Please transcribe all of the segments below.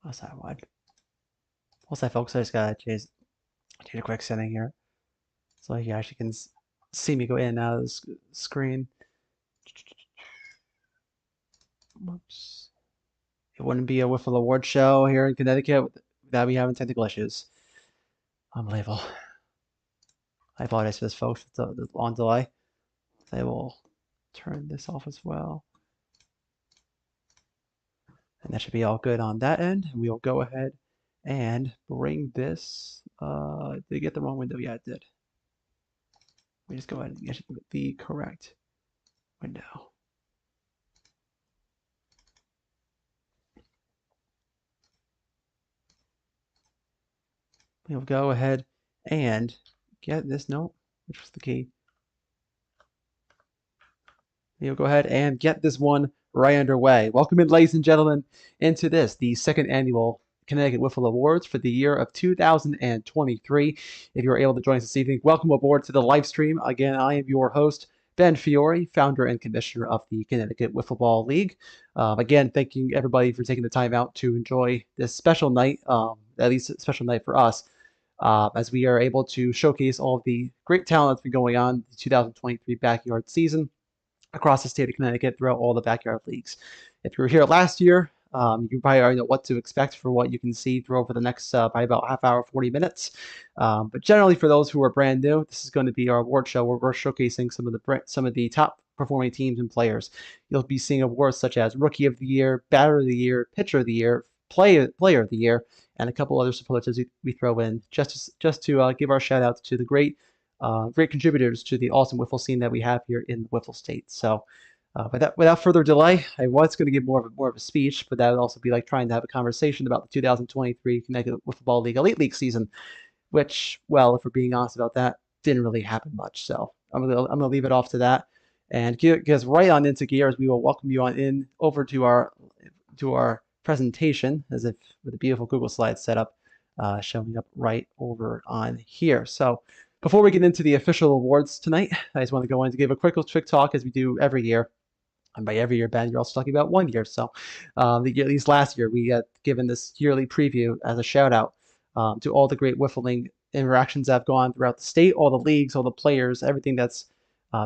Outside wide. Also, folks, I just gotta change a quick setting here, so you actually can see me go in and out of the screen. Whoops. It wouldn't be a Wiffle Award show here in Connecticut without me having technical issues. Unbelievable. I apologize for this, folks. It's a long delay. I will turn this off as well. And that should be all good on that end. And we'll go ahead and bring this. Did I get the wrong window? Yeah, it did. We just go ahead and get the correct window. We'll go ahead and get this note, which was the key. We'll go ahead and get this one right underway. Welcome in, ladies and gentlemen, into the second annual Connecticut Wiffle Awards for the year of 2023. If you're able to join us this evening, welcome aboard to the live stream. Again, I am your host, Ben Fiore, founder and commissioner of the Connecticut Wiffle Ball League. Again, thanking everybody for taking the time out to enjoy this special night, at least a special night for us, as we are able to showcase all of the great talent that's been going on the 2023 backyard season across the state of Connecticut throughout all the backyard leagues. If you were here last year, you probably already know what to expect for what you can see through over the next probably about half hour, 40 minutes. But generally, for those who are brand new, this is going to be our award show where we're showcasing some of the top performing teams and players. You'll be seeing awards such as Rookie of the Year, Batter of the Year, Pitcher of the Year, Player of the Year, and a couple other superlatives we throw in just to give our shout outs to the great contributors to the awesome wiffle scene that we have here in the Wiffle State. So without further delay, I was going to give more of a speech, but that would also be like trying to have a conversation about the 2023 Connecticut Wiffle Ball League Elite League season, which, well, if we're being honest about that, didn't really happen much. So I'm gonna leave it off to that and get us right on into gear as we will welcome you on in over to our presentation, as if with a beautiful Google Slides setup showing up right over on here. So before we get into the official awards tonight, I just want to go in to give a quick talk as we do every year. And by every year, Ben, you're also talking about 1 year. So at least last year, we had given this yearly preview as a shout out to all the great wiffling interactions that have gone throughout the state, all the leagues, all the players, everything that's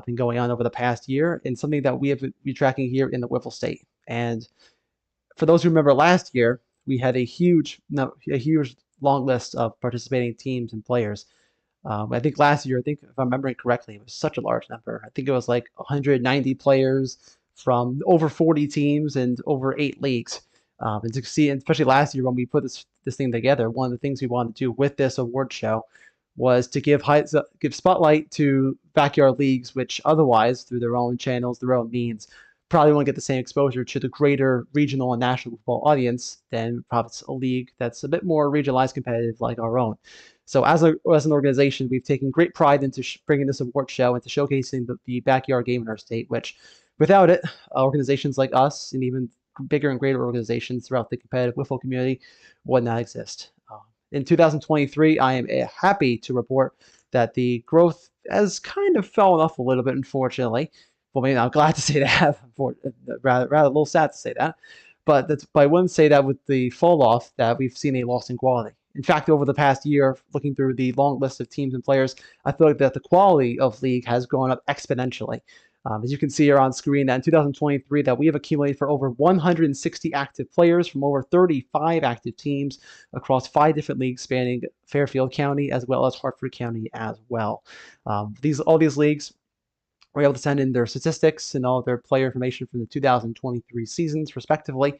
been going on over the past year, and something that we have been tracking here in the Wiffle State. And for those who remember last year, we had a huge long list of participating teams and players. I think last year, if I'm remembering correctly, it was such a large number. I think it was like 190 players from over 40 teams and over 8 leagues. And to see, especially last year when we put this thing together, one of the things we wanted to do with this award show was to give spotlight to backyard leagues, which otherwise, through their own channels, their own means, probably won't get the same exposure to the greater regional and national football audience than perhaps a league that's a bit more regionalized, competitive like our own. So as an organization, we've taken great pride into bringing this award show and to showcasing the backyard game in our state, which without it, organizations like us and even bigger and greater organizations throughout the competitive wiffle community would not exist. In 2023, I am happy to report that the growth has kind of fallen off a little bit, unfortunately. Well, maybe I'm glad to say that. Rather a little sad to say that. But I wouldn't say that with the fall off that we've seen a loss in quality. In fact, over the past year, looking through the long list of teams and players, I feel like that the quality of league has gone up exponentially. As you can see here on screen, that in 2023, that we have accumulated for over 160 active players from over 35 active teams across 5 different leagues spanning Fairfield County as well as Hartford County as well. All these leagues were able to send in their statistics and all their player information from the 2023 seasons, respectively.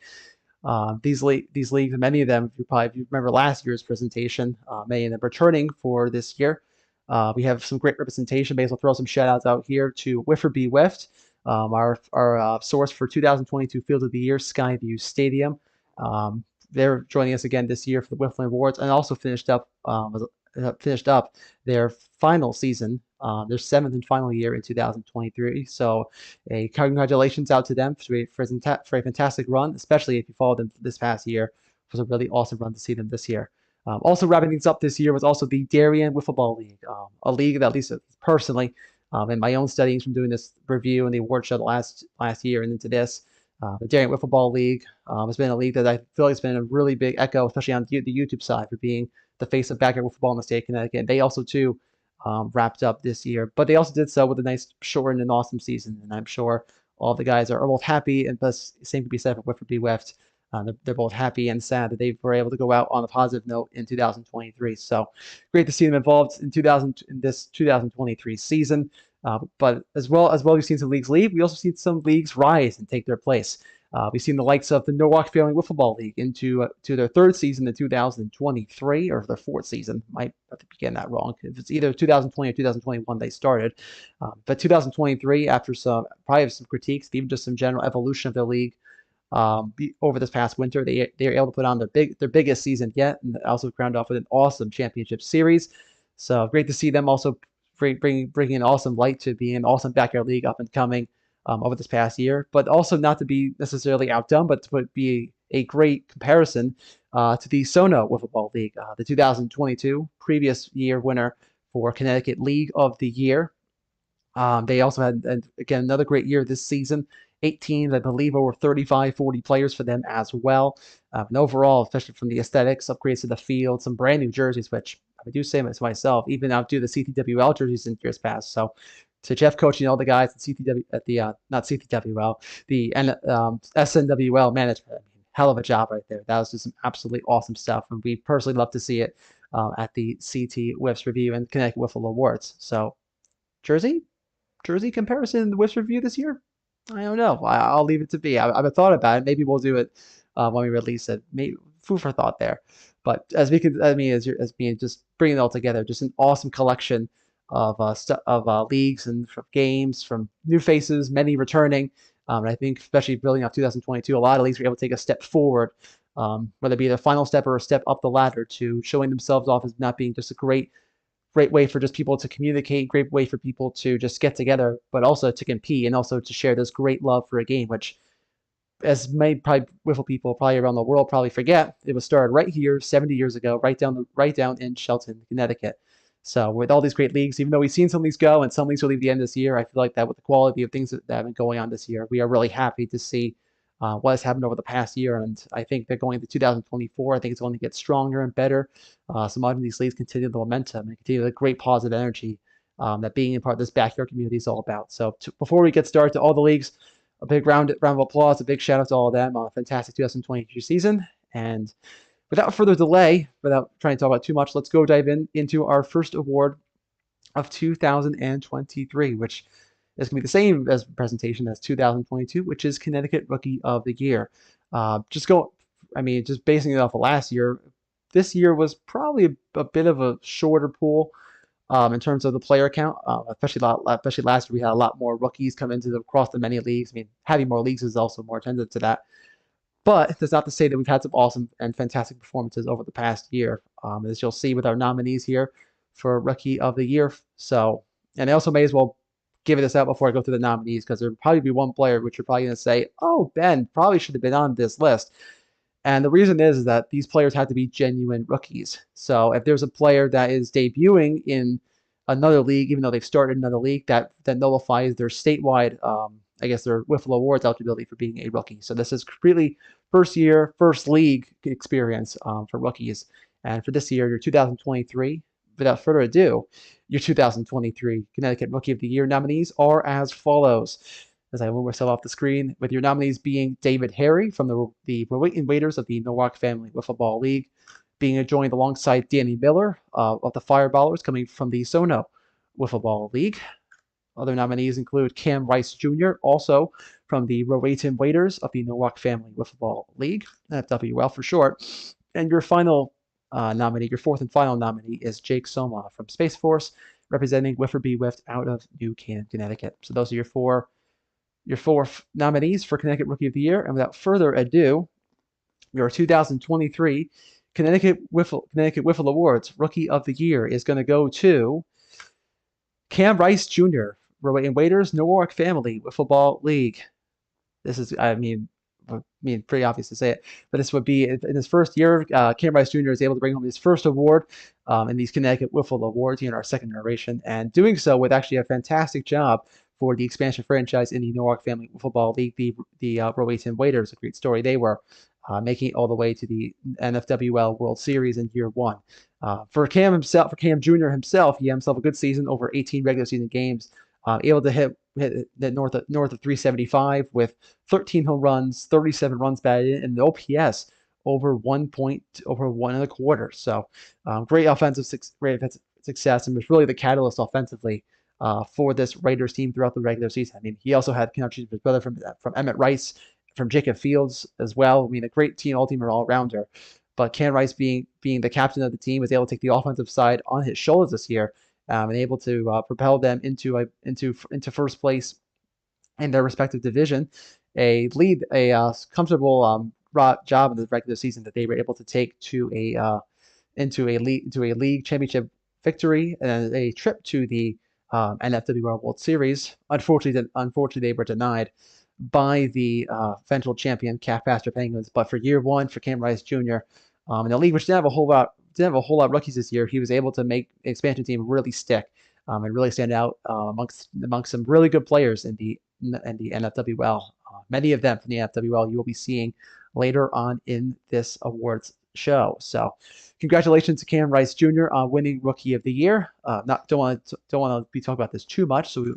These leagues, many of them, if you remember last year's presentation, many of them returning for this year. We have some great representation. Maybe I'll throw some shout outs out here to Wiffer Be Wiffed, our source for 2022 Field of the Year, Skyview Stadium. They're joining us again this year for the Wiffle Awards, and also finished up their final season, their 7th and final year in 2023. So congratulations out to them for a fantastic run, especially if you followed them this past year. It was a really awesome run to see them this year. Also wrapping things up this year was also the Darien Wiffle Ball League, a league that, at least personally, in my own studies from doing this review and the award show last year and into this, The Darien Wiffle Ball League has been a league that I feel like has been a really big echo, especially on the YouTube side, for being the face of backyard wiffle ball in the state of Connecticut. They also, too, wrapped up this year, but they also did so with a nice, shortened, and awesome season. And I'm sure all the guys are both happy, and plus, same could be said for Wiffle Be Wiffed. They're both happy and sad that they were able to go out on a positive note in 2023. So great to see them involved in this 2023 season. But as well, we've seen some leagues leave. We also seen some leagues rise and take their place. We've seen the likes of the Norwalk Family Wiffle Ball League into to their third season in 2023, or their fourth season. Might have to begin that wrong. If it's either 2020 or 2021 they started. But 2023, after probably some critiques, even just some general evolution of the league, over this past winter, they were able to put on their biggest season yet, and also crowned off with an awesome championship series. So great to see them also bringing an awesome light to being an awesome backyard league up and coming over this past year, but also not to be necessarily outdone, but to be a great comparison to the Sono Wiffle Ball League, the 2022 previous year winner for Connecticut League of the Year. They also had, again, another great year this season. 8 teams, I believe, over 35, 40 players for them as well. And overall, especially from the aesthetics, upgrades to the field, some brand new jerseys, which I do say myself, even outdo the CTWL jerseys in years past. So to Jeff coaching all the guys at CTW at the not CTWL, the SNWL management, I mean, hell of a job right there. That was just some absolutely awesome stuff, and we personally love to see it at the CT Wiffs Review and Connecticut Wiffle Awards. So jersey comparison, the Wiffs Review this year, I don't know. I'll leave it to be. I've thought about it. Maybe we'll do it when we release it. Maybe food for thought there. But as being just bringing it all together, just an awesome collection of leagues and from games, from new faces, many returning. And I think especially building off 2022, a lot of leagues were able to take a step forward, whether it be the final step or a step up the ladder, to showing themselves off as not being just a great way for just people to communicate, great way for people to just get together, but also to compete and also to share this great love for a game, which, as many probably wiffle people probably around the world probably forget, it was started right here 70 years ago, right down in Shelton, Connecticut. So with all these great leagues, even though we've seen some leagues go and some leagues will leave the end of this year, I feel like that with the quality of things that have been going on this year, we are really happy to see what has happened over the past year. And I think that going into 2024, I think it's going to get stronger and better. Some of these leagues continue the momentum and continue the great positive energy that being a part of this backyard community is all about. So before we get started, to all the leagues, a big round of applause, a big shout out to all of them on a fantastic 2022 season. And without further delay, without trying to talk about too much, let's go dive into our first award of 2023, which is going to be the same as presentation as 2022, which is Connecticut Rookie of the Year. Just basing it off of last year, this year was probably a bit of a shorter pool in terms of the player count, especially last year we had a lot more rookies come across the many leagues. I mean, having more leagues is also more attentive to that. But that's not to say that we've had some awesome and fantastic performances over the past year, as you'll see with our nominees here for Rookie of the Year. So, and I also may as well give this out before I go through the nominees, because there'll probably be one player which you're probably going to say, oh, Ben probably should have been on this list. And the reason is that these players have to be genuine rookies. So if there's a player that is debuting in another league, even though they've started another league, that nullifies their statewide, their Wiffle Awards eligibility for being a rookie. So this is completely first year, first league experience for rookies. And for this year, your 2023, without further ado, your 2023 Connecticut Rookie of the Year nominees are as follows. As I move myself off the screen, with your nominees being David Harry from the Rowayton Waiters of the Norwalk Family Wiffle Ball League, being joined alongside Danny Miller of the Fireballers coming from the Sono Wiffle Ball League. Other nominees include Cam Rice Jr., also from the Rowayton Waiters of the Norwalk Family Wiffle Ball League, FWL for short. And your final nominee, your fourth and final nominee, is Jake Soma from Space Force, representing Wiffer Be Wiffed out of New Canaan, Connecticut. So those are your four nominees for Connecticut Rookie of the Year. And without further ado, your 2023 Connecticut Wiffle Awards Rookie of the Year is going to go to Cam Rice Jr., Rowayton Waiters, Norwalk Family Wiffle Ball League. This is, pretty obvious to say it, but this would be in his first year. Cam Rice Jr. is able to bring home his first award in these Connecticut Wiffle Awards in our second generation, and doing so with actually a fantastic job for the expansion franchise in the Norwalk Family Football League, the Rowayton Waiters. A great story they were, making it all the way to the NFWL World Series in year one. For Cam Jr. himself, he had himself a good season, over 18 regular season games, able to hit north of 375 with 13 home runs, 37 runs batted, and the OPS over 1.25. So great offensive success, and was really the catalyst offensively for this Raiders team throughout the regular season. I mean, he also had connections with his brother from Emmett Rice, from Jacob Fields as well. I mean, a great team, all-rounder. But Cam Rice, being the captain of the team, was able to take the offensive side on his shoulders this year, and able to propel them into first place in their respective division, a comfortable job in the regular season that they were able to take to into a league championship victory and a trip to the NFWL World Series. Unfortunately, they were denied by the eventual champion Calf-Pastor Penguins. But for year one, for Cam Rice Jr., in a league which didn't have a whole lot of rookies this year, he was able to make the expansion team really stick and really stand out amongst some really good players in the NFWL. Many of them from the NFWL you will be seeing later on in this awards show. So, congratulations to Cam Rice Jr. on winning Rookie of the Year. Don't want to be talking about this too much, so we're a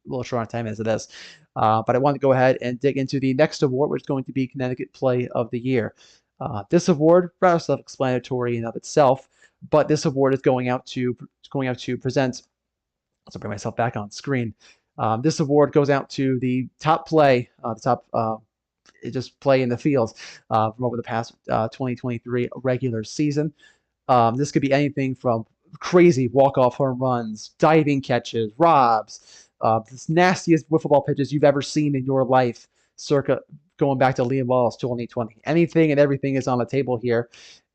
little short on time as it is. But I want to go ahead and dig into the next award, which is going to be Connecticut Play of the Year. This award, rather self-explanatory in of itself, but this award is going out to present. Let's bring myself back on screen. This award goes out to the top play, just play in the field from over the past 2023 regular season. This could be anything from crazy walk-off home runs, diving catches, robs, the nastiest wiffle ball pitches you've ever seen in your life, circa going back to Liam Wallace 2020. Anything and everything is on the table here.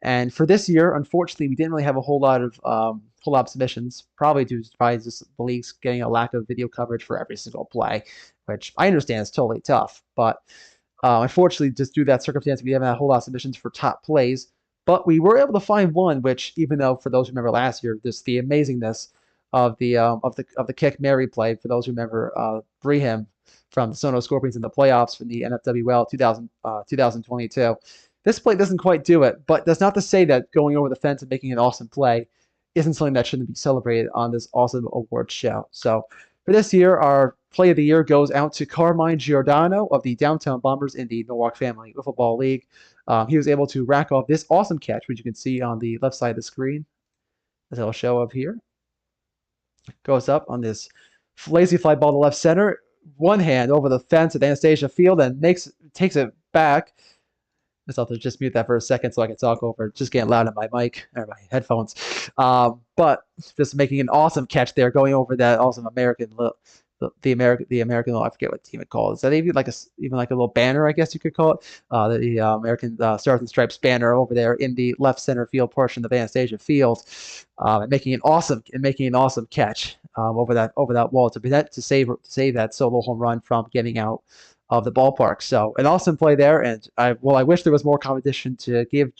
And for this year, unfortunately, we didn't really have a whole lot of submissions, probably due to just the league's getting a lack of video coverage for every single play, which I understand is totally tough. But unfortunately, just due to that circumstance, we haven't had a whole lot of submissions for top plays. But we were able to find one, which, even though for those who remember last year, just the amazingness of the kick Mary play, for those who remember Breham from the Sono Scorpions in the playoffs from the NFWL 2022. This play doesn't quite do it, but that's not to say that going over the fence and making an awesome play isn't something that shouldn't be celebrated on this awesome award show. So for this year, our Play of the Year goes out to Carmine Giordano of the Downtown Bombers in the Norwalk Family Wiffle Ball League. He was able to rack off this awesome catch, which you can see on the left side of the screen, as I'll show up here. Goes up on this lazy fly ball to left center, one hand over the fence at Anastasia Field, and takes it back. I just have to just mute that for a second so I can talk over. Just getting loud on my mic or my headphones. But just making an awesome catch there, going over that awesome American, the American. I forget what team it called. Is that even like a little banner? I guess you could call it the American Stars and Stripes banner over there in the left center field portion of Anastasia Field, and making an awesome catch over that wall to save that solo home run from getting out of the ballpark. So an awesome play there, and I wish there was more competition to give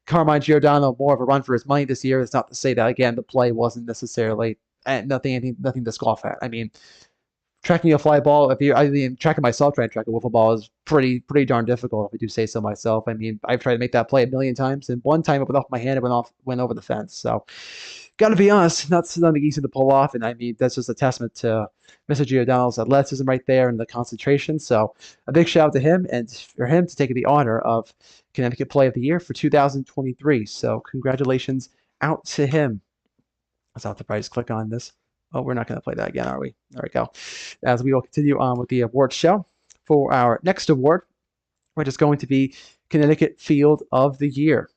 Carmine Giordano more of a run for his money this year. It's not to say that, again, the play wasn't necessarily nothing to scoff at. I mean, tracking a fly ball, tracking myself trying to track a wiffle ball is pretty darn difficult, if I do say so myself. I mean, I've tried to make that play a million times, and one time it went off my hand, it went over the fence. So, got to be honest, not something easy to pull off, and I mean, that's just a testament to Mr. Giordano's athleticism right there and the concentration. So, a big shout out to him, and for him to take the honor of Connecticut Play of the Year for 2023. So, congratulations out to him. I'll have to probably just click on this. Oh, we're not going to play that again, are we? There we go. As we will continue on with the award show for our next award, which is going to be Connecticut Field of the Year.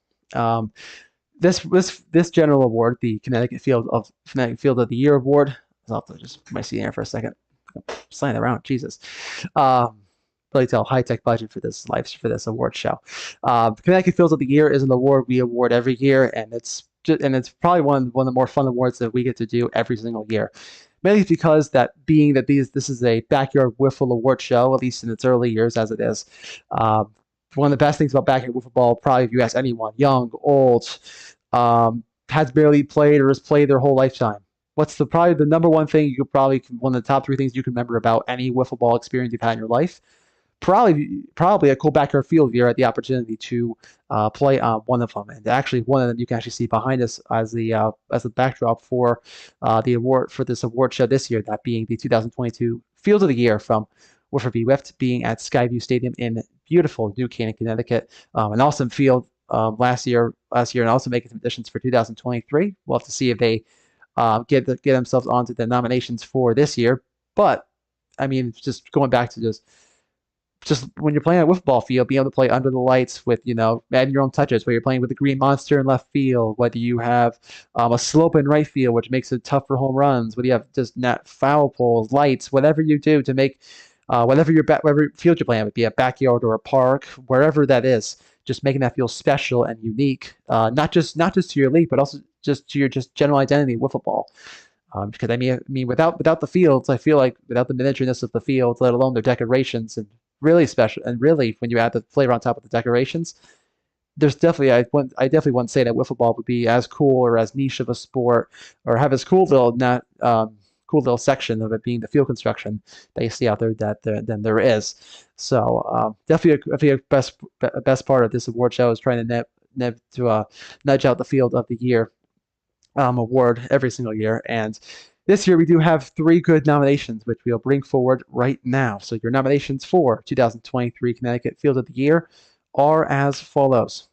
This general award, the Connecticut Field of the Year award. I'll have to just put my seat in here for a second. Sliding around, Jesus. Really tell high-tech budget for this award show. Connecticut Field of the Year is an award we award every year, and it's probably one of the more fun awards that we get to do every single year. Mainly because this is a backyard wiffle award show, at least in its early years as it is. One of the best things about backyard wiffle ball, probably if you ask anyone, young, old, has barely played or has played their whole lifetime. what's probably the number one thing one of the top three things you can remember about any wiffle ball experience you've had in your life? Probably a cool backyard field if you had the opportunity to play on one of them. And actually, one of them you can actually see behind us as the backdrop for the award for this award show this year. That being the 2022 Field of the Year from Wiffle Be Whiffed, being at Skyview Stadium in beautiful New Canaan, Connecticut. An awesome field last year, and also making some additions for 2023. We'll have to see if they get themselves onto the nominations for this year. But I mean, just going back to just when you're playing at a wiffle ball field, being able to play under the lights with, adding your own touches, where you're playing with the green monster in left field, whether you have a slope in right field, which makes it tough for home runs, whether you have just net foul poles, lights, whatever you do to make whatever field you're playing, it be a backyard or a park, wherever that is, just making that feel special and unique, not just to your league, but also just to your general identity of wiffle ball. Because I mean, without the fields, I feel like without the miniatureness of the fields, let alone their decorations, and really special, and really when you add the flavor on top of the decorations, there's definitely I definitely wouldn't say that wiffle ball would be as cool or as niche of a sport, or have this cool little section of it being the field construction that you see out there than there is. So definitely a best part of this award show is trying to nudge out the Field of the Year award every single year. And this year we do have 3 good nominations, which we'll bring forward right now. So your nominations for 2023 Connecticut Field of the Year are as follows.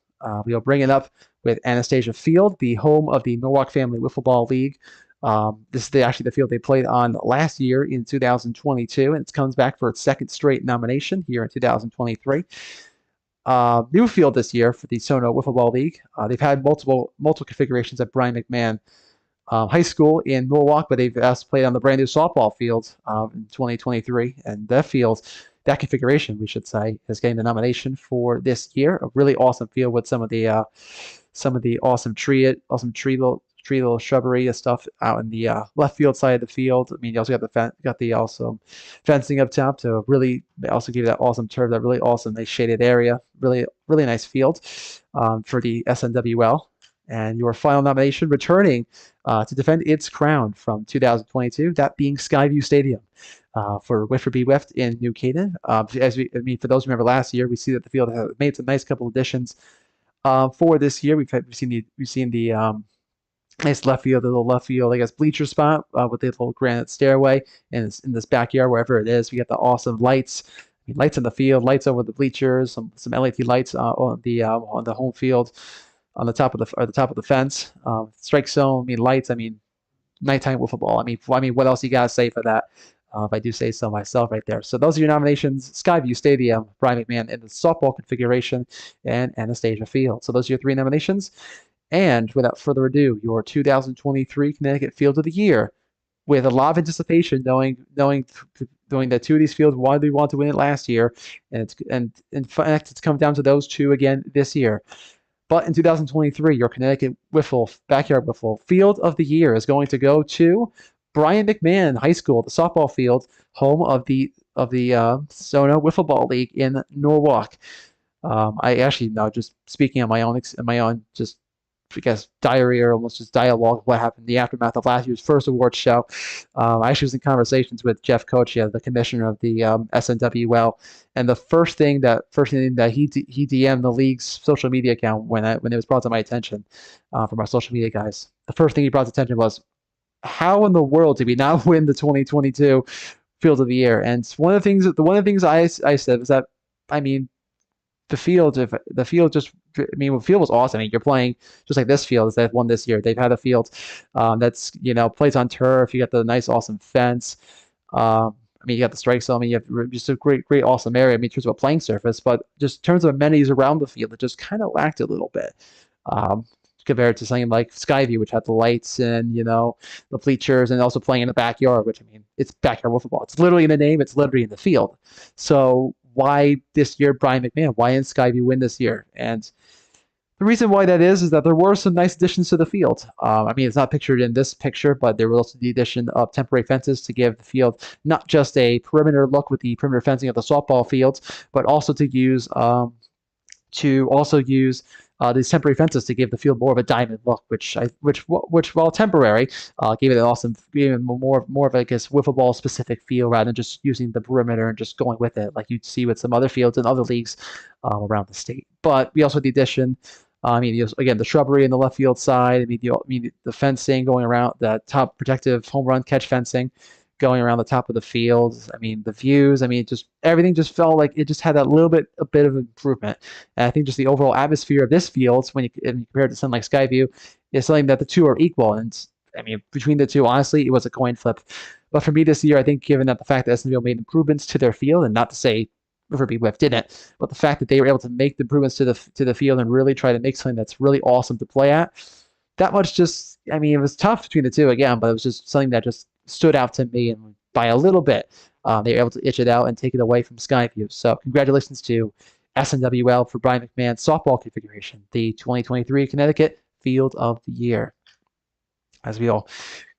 We'll bring it up with Anastasia Field, the home of the Norwalk Family Wiffle Ball League. This is actually the field they played on last year in 2022, and it comes back for its second straight nomination here in 2023. New field this year for the Sono Wiffle Ball League. They've had multiple configurations at Brian McMahon High School in Norwalk, but they've played on the brand new softball field in 2023, and that configuration, we should say, is getting the nomination for this year. A really awesome field with some of the awesome tree little shrubbery stuff out in the left field side of the field. I mean, you also got the awesome fencing up top to really also give you that awesome turf, that really awesome nice shaded area. Really nice field for the SNWL. And your final nomination, returning to defend its crown from 2022, that being Skyview Stadium for Wiffle Be Whiffed in New Canaan. For those who remember last year, we see that the field has made some nice couple additions for this year. We've seen the nice little left field, I guess, bleacher spot with the little granite stairway, and in this backyard, wherever it is, we got the awesome lights. Lights in the field, lights over the bleachers, some LED lights on the home field, on the top of the fence, strike zone. Lights. Nighttime wiffle ball. What else you gotta say for that? If I do say so myself, right there. So those are your nominations: Skyview Stadium, Brian McMahon in the softball configuration, and Anastasia Field. So those are your 3 nominations. And without further ado, your 2023 Connecticut Field of the Year, with a lot of anticipation, knowing that 2 of these fields want to win it last year, and in fact it's come down to those 2 again this year. But in 2023, your Connecticut Backyard Wiffle Field of the Year is going to go to Brian McMahon High School, the softball field, home of the Sono Wiffle Ball League in Norwalk. I actually now just speaking on my own just, I guess, diary or almost just dialogue, what happened in the aftermath of last year's first awards show. I actually was in conversations with Jeff Kochia, the commissioner of the SNWL, and the first thing that he DM'd the league's social media account when it was brought to my attention from our social media guys. The first thing he brought to attention was, how in the world did we not win the 2022 Field of the Year? And one of the things I said was that, the field was awesome. You're playing just like this field that won this year. They've had a field that's plays on turf. You got the nice awesome fence. You got the strike zone. You have just a great awesome area. In terms of a playing surface, but just in terms of amenities around the field, it just kind of lacked a little bit. Compared to something like Skyview, which had the lights and the bleachers, and also playing in the backyard, which it's backyard wiffle ball. It's literally in the name. It's literally in the field. So why this year, Brian McMahon? Why didn't Skyview win this year? And the reason why that is that there were some nice additions to the field. It's not pictured in this picture, but there was also the addition of temporary fences to give the field not just a perimeter look with the perimeter fencing of the softball fields, but also to use these temporary fences to give the field more of a diamond look, which while temporary, gave it an awesome, gave it more of, I guess, wiffle ball specific feel rather than just using the perimeter and just going with it like you'd see with some other fields in other leagues around the state. But we also had the addition. I mean, again, the shrubbery in the left field side. I mean, the fencing going around, the top protective home run catch fencing going around the top of the field. I mean, the views. I mean, just everything just felt like it just had a bit of improvement. And I think just the overall atmosphere of this field, when you compare it to something like Skyview, is something that the two are equal. And I mean, between the two, honestly, it was a coin flip. But for me this year, I think given that the fact that SNVO made improvements to their field, and not to say Riverby Whiff didn't, but the fact that they were able to make the improvements to the field and really try to make something that's really awesome to play at, that much just, I mean, it was tough between the two again, but it was just something that just stood out to me, and by a little bit, they were able to itch it out and take it away from Skyview. So congratulations to SNWL for Brian McMahon's softball configuration, the 2023 Connecticut Field of the Year. As we all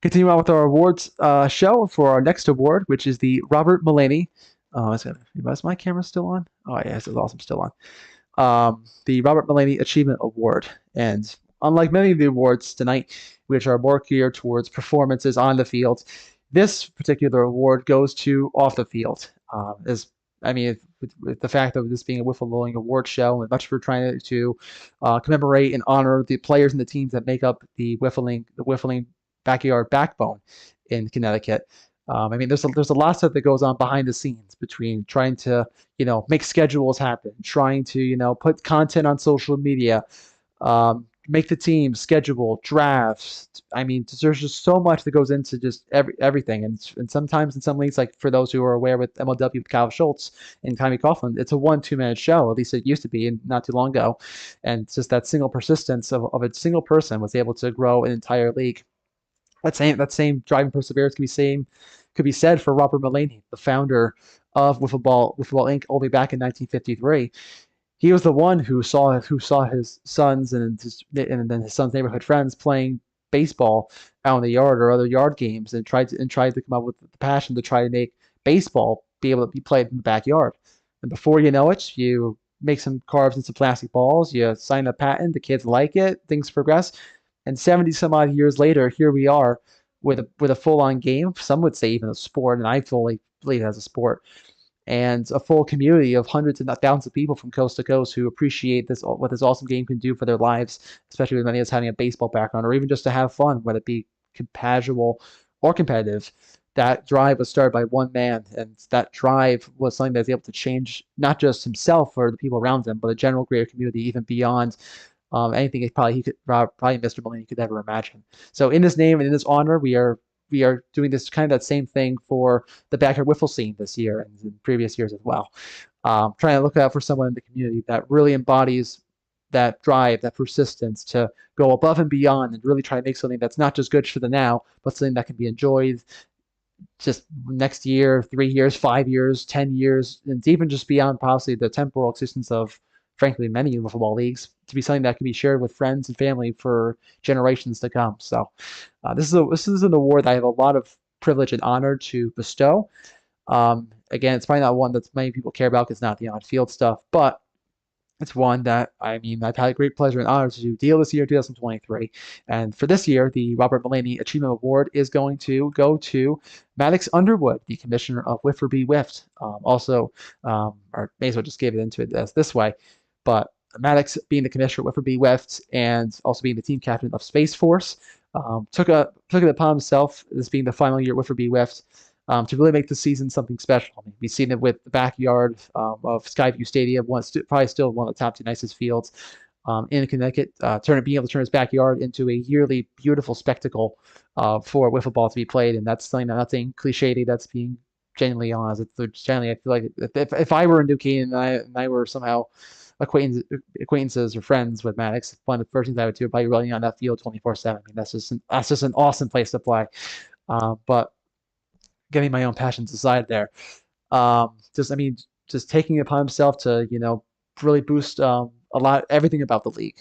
continue on with our awards show for our next award, which is the Robert Mullaney. Is my camera still on? Oh, yeah, it's awesome, still on. The Robert Mullaney Achievement Award. And unlike many of the awards tonight, which are more geared towards performances on the field, this particular award goes to off the field. With the fact of this being a Wiffle Bowling award show, and much for trying to commemorate and honor the players and the teams that make up the Wiffling backyard backbone in Connecticut. I mean, there's a lot of stuff that goes on behind the scenes between trying to, make schedules happen, trying to, put content on social media, make the team, schedule, drafts. I mean, there's just so much that goes into just everything. And sometimes in some leagues, like for those who are aware with MLW with Kyle Schultz and Kylie Coughlin, it's a 1-2 minute show. At least it used to be not too long ago. And it's just that single persistence of a single person was able to grow an entire league. That same driving perseverance could be said for Robert Mullaney, the founder of Wiffle Ball Inc. all the way back in 1953. He was the one who saw his sons and then his son's neighborhood friends playing baseball out in the yard or other yard games, and tried to come up with the passion to try to make baseball be able to be played in the backyard. And before you know it, you make some carves and some plastic balls, you sign a patent, the kids like it, things progress, and 70 some odd years later, here we are with a full-on game. Some would say even a sport, and I fully believe it as a sport, and a full community of hundreds and thousands of people from coast to coast who appreciate what this awesome game can do for their lives, especially with many of us having a baseball background, or even just to have fun, whether it be casual or competitive. That drive was started by one man, and that drive was something that was able to change not just himself or the people around him, but the general greater community, even beyond anything probably Mr. Mullaney could ever imagine. So in his name and in his honor, we are doing this kind of that same thing for the backyard wiffle scene this year and in previous years as well. Trying to look out for someone in the community that really embodies that drive, that persistence to go above and beyond and really try to make something that's not just good for the now, but something that can be enjoyed just next year, 3 years, 5 years, 10 years, and even just beyond possibly the temporal existence of, frankly, many wiffle ball leagues, to be something that can be shared with friends and family for generations to come. So this is an award that I have a lot of privilege and honor to bestow. Again, it's probably not one that many people care about because it's not the on-field stuff, but it's one that, I mean, I've had a great pleasure and honor to deal this year, 2023. And for this year, the Robert Mullaney Achievement Award is going to go to Maddox Underwood, the commissioner of Riverby Whiffs. Or may as well just give it into it as this way. But Maddox, being the commissioner of Riverby Whiffs and also being the team captain of Space Force, took it upon himself, this being the final year at Riverby Whiffs, to really make the season something special. I mean, we've seen it with the backyard of Skyview Stadium, probably still one of the top 2 nicest fields in Connecticut. Being able to turn his backyard into a yearly beautiful spectacle for wiffle ball to be played, and that's something not saying cliche. That's being genuinely honest. Generally, I feel like if I were in New Canaan and I were somehow acquaintances or friends with Maddox, one of the first things I would do would probably running on that field 24/7. I mean, that's just an awesome place to play. But getting my own passions aside there, just taking it upon himself to really boost everything about the league.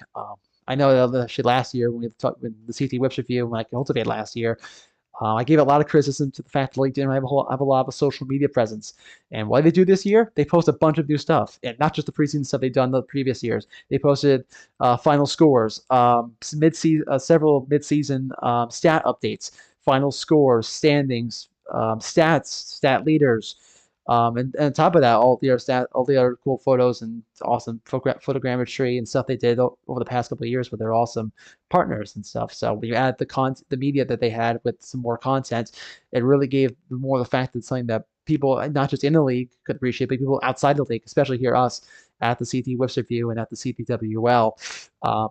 I know that actually last year when the CT Wiffs review, when I cultivated last year, I gave a lot of criticism to the fact that League didn't have a lot of a social media presence. And what did they do this year? They post a bunch of new stuff, and not just the preseason stuff they've done the previous years. They posted final scores, several mid-season stat updates, final scores, standings, stats, stat leaders, and on top of that, all the other cool photos and awesome photogrammetry and stuff they did over the past couple of years with their awesome partners and stuff. So when you add the media that they had with some more content, it really gave more of the fact that it's something that people, not just in the league, could appreciate, but people outside the league, especially here us at the CT Wiffs Review and at the CTWL,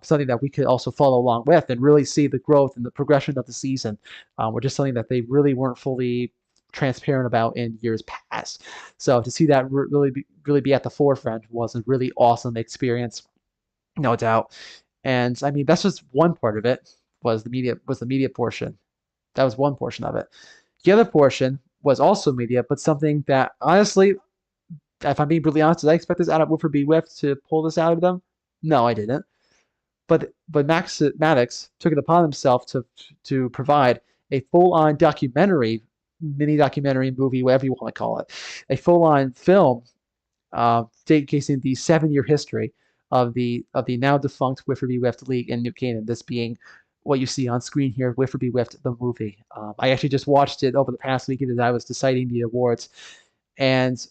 something that we could also follow along with and really see the growth and the progression of the season, which is something that they really weren't fully transparent about in years past. So to see that really be at the forefront was a really awesome experience, no doubt. And I mean, that's just one part of it. Was the media portion. That was one portion of it. The other portion was also media, but something that honestly, if I'm being brutally honest, did I expect this out of Wiffle Wiff to pull this out of them? No, I didn't. But Maddox took it upon himself to provide a full-on documentary, mini documentary, movie, whatever you want to call it, a full-on film showcasing the 7-year history of the now defunct Wiffle Wiff League in New Canaan. This being what you see on screen here, Wiffle Wiff the movie. I actually just watched it over the past weekend as I was deciding the awards, and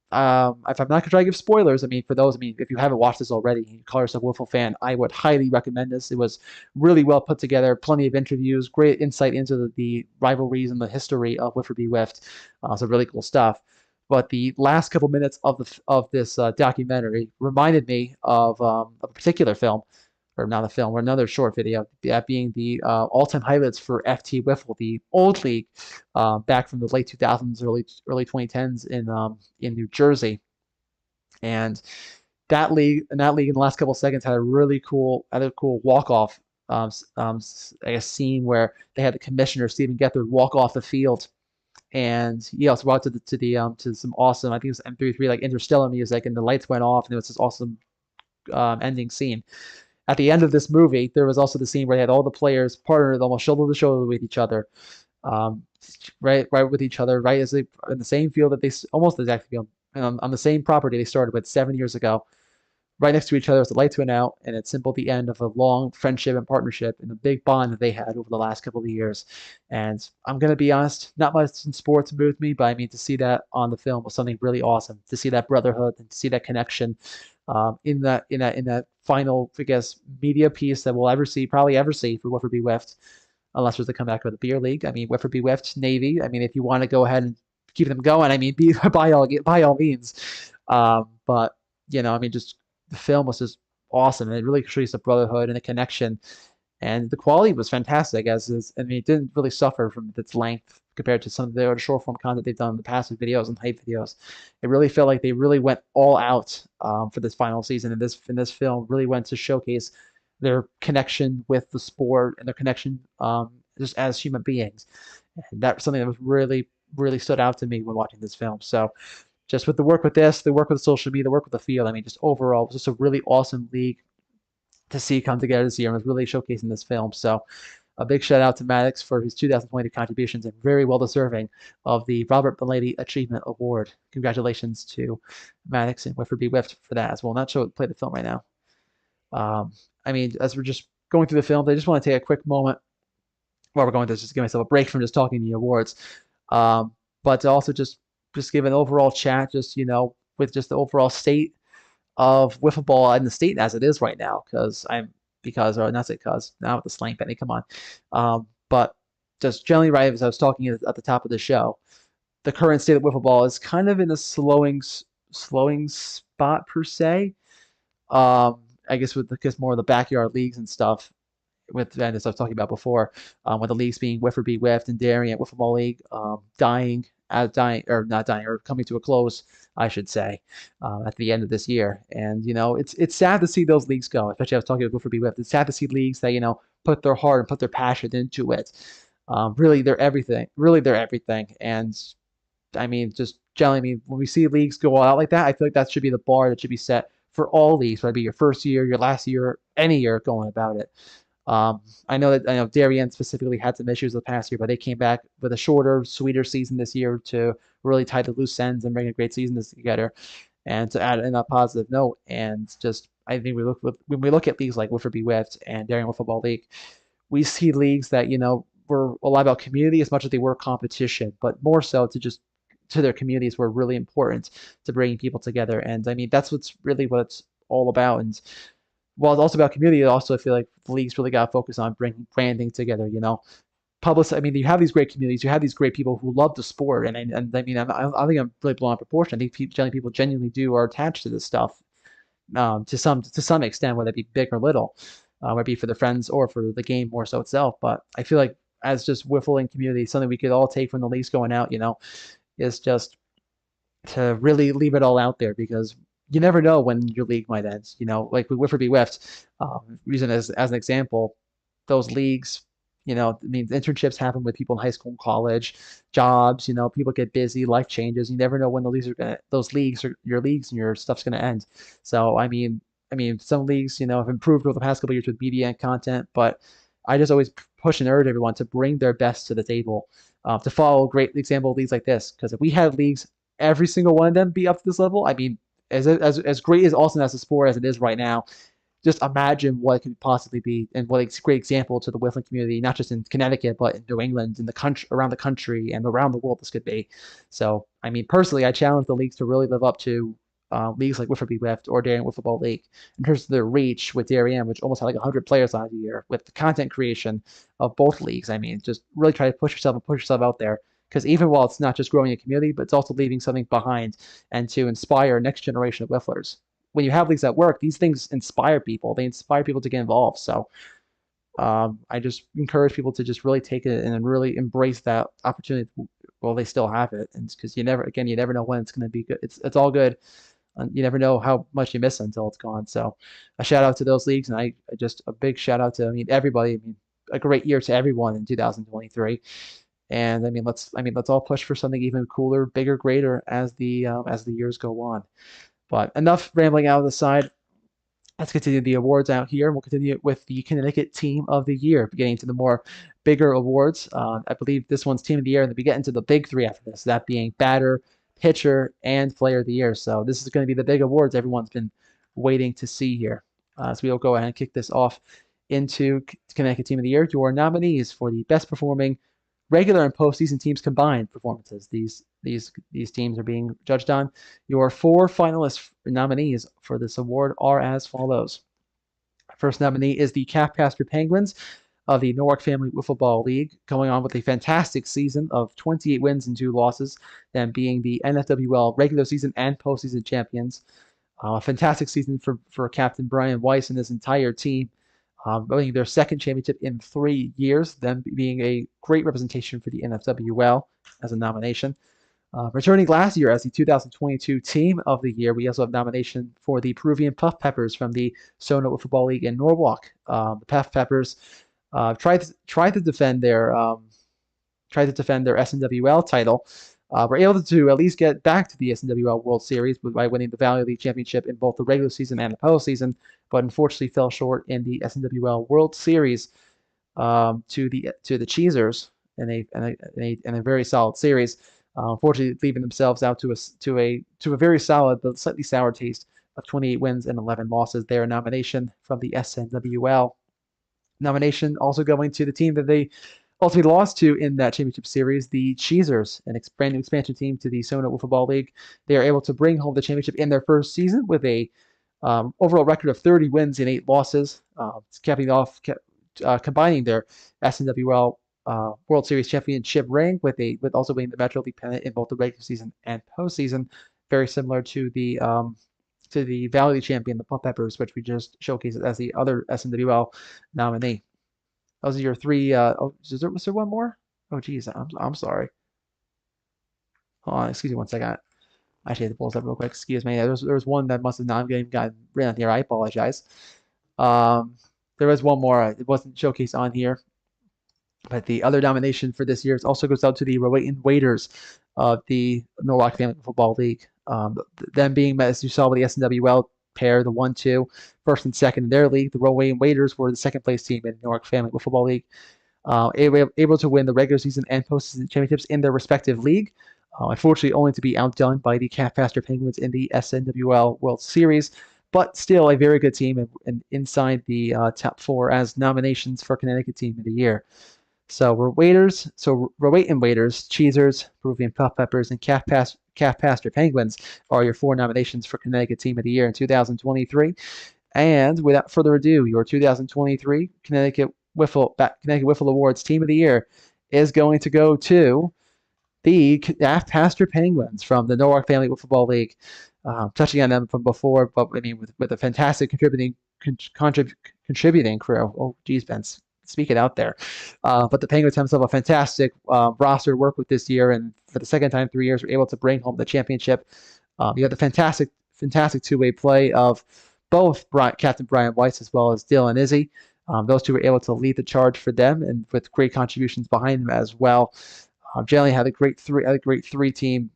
if I'm not gonna try to give spoilers, I mean, for those, I mean, if you haven't watched this already, you call yourself a Wiffle fan, I would highly recommend this. It was really well put together, plenty of interviews, great insight into the rivalries and the history of Wiffle Wiff. So really cool stuff. But the last couple minutes of this documentary reminded me of a particular film, or not a film, or another short video, that being the all-time highlights for FT Wiffle, the old league back from the late 2000s, early 2010s in New Jersey. And that league in the last couple of seconds had a really cool walk-off, I guess, scene where they had the commissioner Stephen Gethard walk off the field, and he also brought to some awesome, I think it was M33, like interstellar music, and the lights went off, and it was this awesome ending scene. At the end of this movie, there was also the scene where they had all the players partnered almost shoulder to shoulder with each other, right with each other, right as they in the same field that they almost the exact field, and on the same property they started with 7 years ago, right next to each other as the lights went out, and it symbolized the end of a long friendship and partnership and the big bond that they had over the last couple of years. And I'm gonna be honest, not much in sports moved me, but I mean, to see that on the film was something really awesome. To see that brotherhood and to see that connection in that final, I guess, media piece that we'll probably ever see for Wiffle Wiff, unless there's a comeback with the beer league. I mean, Wiffle Wiff Navy. I mean, if you want to go ahead and keep them going, I mean, by all means. But you know, I mean, just the film was just awesome, and it really shows the brotherhood and the connection, and the quality was fantastic. I mean, it didn't really suffer from its length compared to some of the other short form content they've done in the past with videos and hype videos. It really felt like they really went all out for this final season, and this film really went to showcase their connection with the sport and their connection just as human beings. And that's something that was really stood out to me when watching this film. So just with the work with this, the work with the social media, the work with the field, I mean, just overall, it was just a really awesome league to see come together this year, and was really showcasing this film. So a big shout out to Maddox for his 2020 contributions, and very well deserving of the Robert Belady Achievement Award. Congratulations to Maddox and Wiffle Wiff for that as well. Not sure play the film right now. I mean, as we're just going through the film, I just want to take a quick moment while we're going to just give myself a break from just talking the awards, but to also just give an overall chat, just, you know, with just the overall state of wiffle ball in the state as it is right now, now with the slang Benny, come on. But just generally, right, as I was talking at the top of the show, the current state of wiffle ball is kind of in a slowing spot per se. I guess because more of the backyard leagues and stuff, as I was talking about before, with the leagues being Wiffle Wiff and Darien Wiffle Ball League dying, or not dying, or coming to a close, I should say, at the end of this year. And you know, it's sad to see those leagues go. Especially I was talking about Wiffle Wiff. It's sad to see leagues that, you know, put their heart and put their passion into it. Really, they're everything. Really, they're everything. And I mean, just generally, I mean, when we see leagues go out like that, I feel like that should be the bar that should be set for all leagues, whether it be your first year, your last year, any year going about it. I know Darien specifically had some issues the past year, but they came back with a shorter, sweeter season this year to really tie the loose ends and bring a great season together, and to add in a positive note. And just I think when we look at leagues like Wiffle Wiffs and Darien Football League, we see leagues that were a lot about community as much as they were competition, but more so to their communities were really important to bringing people together. And I mean that's what it's all about. And while it's also about community, I also feel like the league's really got to focus on bringing branding together. I mean, you have these great communities, you have these great people who love the sport, and I mean, I think I'm really blowing out proportion. I think people genuinely are attached to this stuff, to some extent, whether it be big or little, whether it be for their friends or for the game more so itself. But I feel like as just wiffling community, something we could all take from the leagues going out, is just to really leave it all out there, because you never know when your league might end. Like with Whiffer Whiffed, using as an example, those leagues, it means internships happen with people in high school and college, jobs, people get busy, life changes. You never know when those leagues or your leagues and your stuff's gonna end. So I mean, some leagues, have improved over the past couple of years with media and content, but I just always push and urge everyone to bring their best to the table, to follow great example leagues like this. Because if we had leagues, every single one of them be up to this level, I mean, as great as awesome as a sport as it is right now, just imagine what it could possibly be, and what a great example to the whiffling community, not just in Connecticut, but in New England, in the country, around the country, and around the world this could be. So, I mean, personally, I challenge the leagues to really live up to leagues like Whiffer Whiffed or Darien Wiffle League in terms of their reach with Darien, which almost had like 100 players last year, with the content creation of both leagues. I mean, just really try to push yourself and push yourself out there, because even while it's not just growing a community, but it's also leaving something behind and to inspire next generation of whifflers. When you have leagues at work, these things inspire people. They inspire people to get involved. So I just encourage people to just really take it and really embrace that opportunity while they still have it. And because you never know when it's going to be good. It's all good. You never know how much you miss until it's gone. So a shout out to those leagues, and I just a big shout out to everybody. I mean, a great year to everyone in 2023. And let's all push for something even cooler, bigger, greater as the years go on. But enough rambling out of the side. Let's continue the awards out here. We'll continue with the Connecticut Team of the Year, getting to the more bigger awards. I believe this one's Team of the Year, and then we get into the big three after this, that being batter, pitcher, and player of the year. So this is going to be the big awards everyone's been waiting to see here. So we'll go ahead and kick this off into Connecticut Team of the Year. Your nominees for the best performing regular and postseason teams combined performances. These teams are being judged on. Your 4 finalist nominees for this award are as follows. First nominee is the Calf Pasture Penguins of the Norwalk Family Wiffle Ball League, going on with a fantastic season of 28 wins and 2 losses, them being the NFWL regular season and postseason champions. A fantastic season for Captain Brian Weiss and his entire team, winning their second championship in 3 years, them being a great representation for the NFWL as a nomination. Returning last year as the 2022 Team of the Year, we also have nomination for the Peruvian Puff Peppers from the Sona Football League in Norwalk. The Puff Peppers tried to defend their SNWL title. Were able to at least get back to the SNWL World Series by winning the Valley League Championship in both the regular season and the postseason, but unfortunately fell short in the SNWL World Series to the Cheesers in a very solid series. Unfortunately, leaving themselves out to a very solid but slightly sour taste of 28 wins and 11 losses. Their nomination from the SNWL. Nomination also going to the team that they ultimately lost to in that championship series, the Cheesers, an brand new expansion team to the Sona Wiffle Ball League. They are able to bring home the championship in their first season with a overall record of 30 wins and 8 losses, capping off, combining their SNWL World Series championship ring with also winning the Metro League pennant in both the regular season and postseason, very similar to the Valley League champion, the Puff Peppers, which we just showcased as the other SNWL nominee. Those are your 3. Was there one more? Oh, geez, I'm sorry. Hold on, excuse me 1 second. I actually had to pull this up real quick. Excuse me. There was one that must have not gotten written on here. I apologize. There was one more. It wasn't showcased on here. But the other nomination for this year also goes out to the Rowayton Waiters of the Norwalk Family Football League. Them being, as you saw with the SNWL pair, the 1-2, first and second in their league. The Rowayne Waiters were the second place team in the Newark Family Football League, able to win the regular season and postseason championships in their respective league. Unfortunately, only to be outdone by the Calf Pasture Penguins in the SNWL World Series, but still a very good team and inside the top 4 as nominations for Connecticut Team of the Year. So Rowayne Waiters, Cheesers, Peruvian Puff Peppers, and Calf Pasture Penguins are your 4 nominations for Connecticut Team of the Year in 2023. And without further ado, your 2023 Connecticut Wiffle Awards Team of the Year is going to go to the Calf Pasture Penguins from the Norwalk Family Football League. Touching on them from before, but I mean with a fantastic contributing career. Oh, geez, Ben, speak it out there. But the Penguins have themselves a fantastic roster to work with this year, and for the second time in 3 years, were able to bring home the championship. You got the fantastic two-way play of both Captain Brian Weiss as well as Dylan Izzy. Those two were able to lead the charge for them, and with great contributions behind them as well. Generally had a great three-team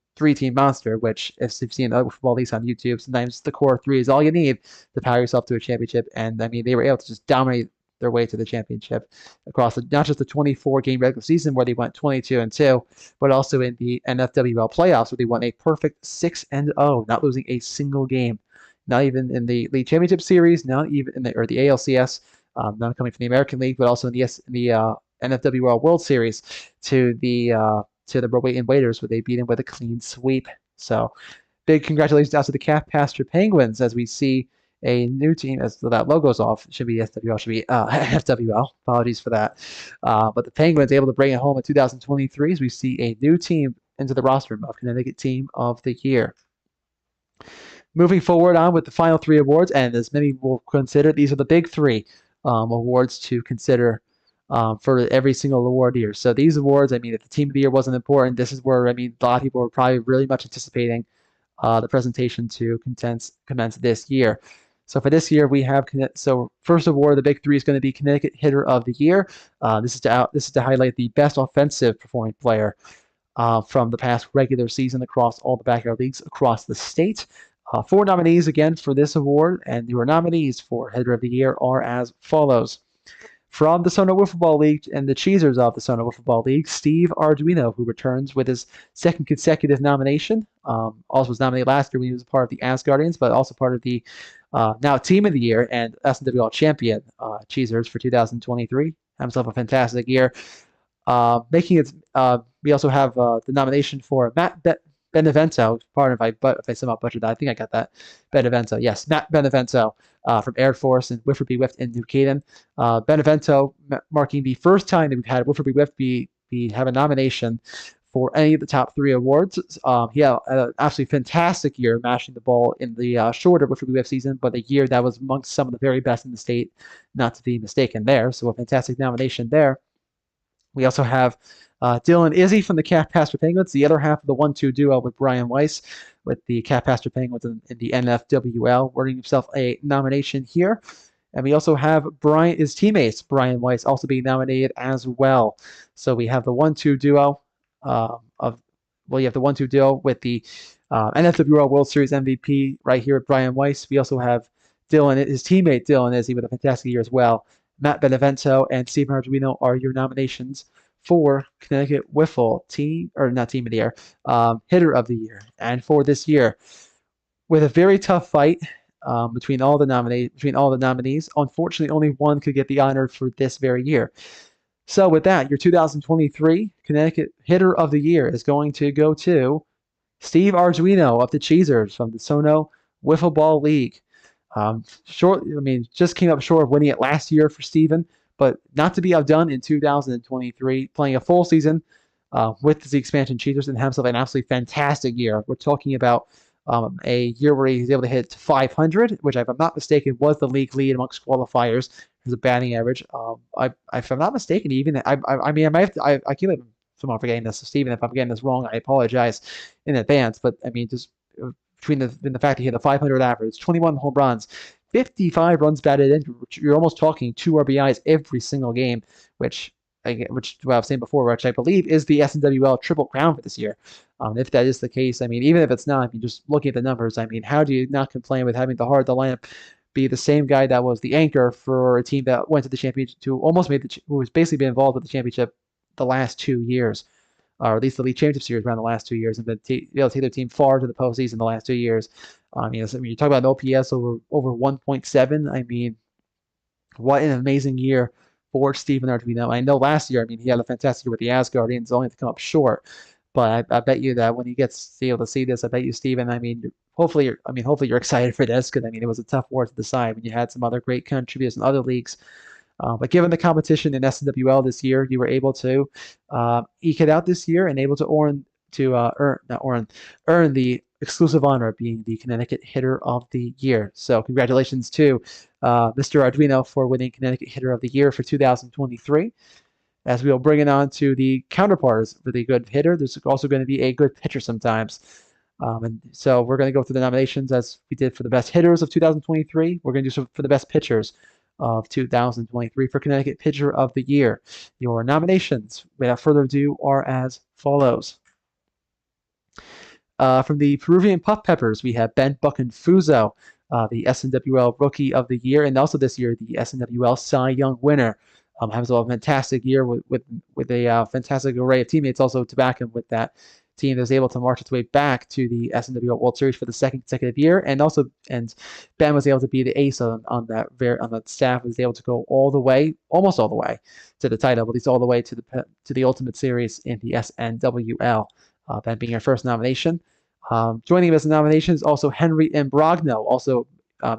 monster, which, if you've seen other football leagues on YouTube, sometimes the core 3 is all you need to power yourself to a championship. And I mean, they were able to just dominate their way to the championship across not just the 24-game regular season where they went 22-2, but also in the NFWL playoffs where they won a perfect 6-0, not losing a single game, not even in the league championship series, not even in the ALCS, not coming from the American League, but also in the NFWL World Series to the Rowayne Waiters, where they beat him with a clean sweep. So big congratulations out to the Calf Pasture Penguins as we see a new team, as that logo's off. It should be SWL, should be FWL. Apologies for that. But the Penguins able to bring it home in 2023 as we see a new team into the roster of Connecticut Team of the Year. Moving forward on with the final 3 awards, and as many will consider, these are the big 3 awards to consider for every single award year. So these awards, I mean, if the Team of the Year wasn't important, this is where, I mean, a lot of people were probably really much anticipating the presentation to commence this year. So for this year, we have first award, the big 3 is going to be Connecticut Hitter of the Year. This is to highlight the best offensive performing player from the past regular season across all the backyard leagues across the state. 4 nominees again for this award, and your nominees for Hitter of the Year are as follows. From the Sono Wiffle Ball League and the Cheesers of the Sono Wiffle Ball League, Steve Arduino, who returns with his 2nd consecutive nomination. Also was nominated last year when he was a part of the Asgardians, but also part of the now Team of the Year and SNWL champion Cheesers for 2023. Had himself a fantastic year. Making it, we also have the nomination for Matt Benevento. Pardon if I somehow butchered that. I think I got that. Benevento, yes, Matt Benevento from Air Force and Whifferby Whiff in New Canaan. Benevento marking the first time that we've had Whifferby Whiff have a nomination for any of the top 3 awards. He had an absolutely fantastic year mashing the ball in the shorter Whifferby Whiff season, but a year that was amongst some of the very best in the state, not to be mistaken there. So a fantastic nomination there. We also have Dylan Izzy from the Calf Pasture Penguins, the other half of the 1-2 duo with Brian Weiss with the Calf Pasture Penguins in the NFWL, earning himself a nomination here. And we also have his teammates, Brian Weiss, also being nominated as well. So we have the 1-2 duo you have the 1-2 duo with the NFWL World Series MVP right here with Brian Weiss. We also have his teammate Dylan Izzy with a fantastic year as well. Matt Benevento and Stephen Arduino are your nominations for Connecticut Wiffle Team of the Year, Hitter of the Year. And for this year, with a very tough fight between all the nominees, unfortunately, only one could get the honor for this very year. So with that, your 2023 Connecticut Hitter of the Year is going to go to Steve Arduino of the Cheesers from the Sono Wiffle Ball League. Just came up short of winning it last year for Steven, but not to be outdone in 2023, playing a full season with the expansion Cheaters and himself an absolutely fantastic year. We're talking about a year where he was able to hit 500, which, if I'm not mistaken, was the league lead amongst qualifiers as a batting average. If I'm not mistaken, even I keep somehow forgetting this. So Steven, if I'm getting this wrong, I apologize in advance. But I mean, just between the fact he hit a 500 average, 21 home runs, 55 runs batted in, you're almost talking 2 RBIs every single game, which which what I was saying before, which I believe is the SNWL Triple Crown for this year. If that is the case, I mean, even if it's not, I mean, just looking at the numbers, I mean, how do you not complain with having the heart of the lamp be the same guy that was the anchor for a team that went to the championship, to almost made who was basically been involved with the championship the last 2 years, or at least the league championship series around the last 2 years, and been able to take their team far to the postseason the last 2 years. I mean, you talk about an OPS over 1.7. I mean, what an amazing year for Steven Arduino. I know last year, I mean, he had a fantastic year with the Asgardians, only to come up short. But I bet you that when he gets to be able to see this, I bet you, Steven, I mean, hopefully you're excited for this, because I mean, it was a tough war to decide when you had some other great contributors in other leagues. But given the competition in SNWL this year, you were able to eke it out this year and able to earn the exclusive honor of being the Connecticut Hitter of the Year. So congratulations to Mr. Arduino for winning Connecticut Hitter of the Year for 2023. As we'll bring it on to the counterparts for the good hitter, there's also going to be a good pitcher sometimes. And so we're going to go through the nominations as we did for the best hitters of 2023. We're going to do so for the best pitchers of 2023 for Connecticut Pitcher of the Year. Your nominations, without further ado, are as follows. From the Peruvian Puff Peppers, we have Ben Buckenfuso, the SNWL Rookie of the Year, and also this year the SNWL Cy Young winner. Has a fantastic year with a fantastic array of teammates also to back him with that team that was able to march its way back to the SNWL World Series for the second consecutive year, and Ben was able to be the ace on that staff, was able to go almost all the way to the title, but at least all the way to the Ultimate Series in the SNWL. Ben being our first nomination. Joining him as a nomination is also Henry Imbrogno, also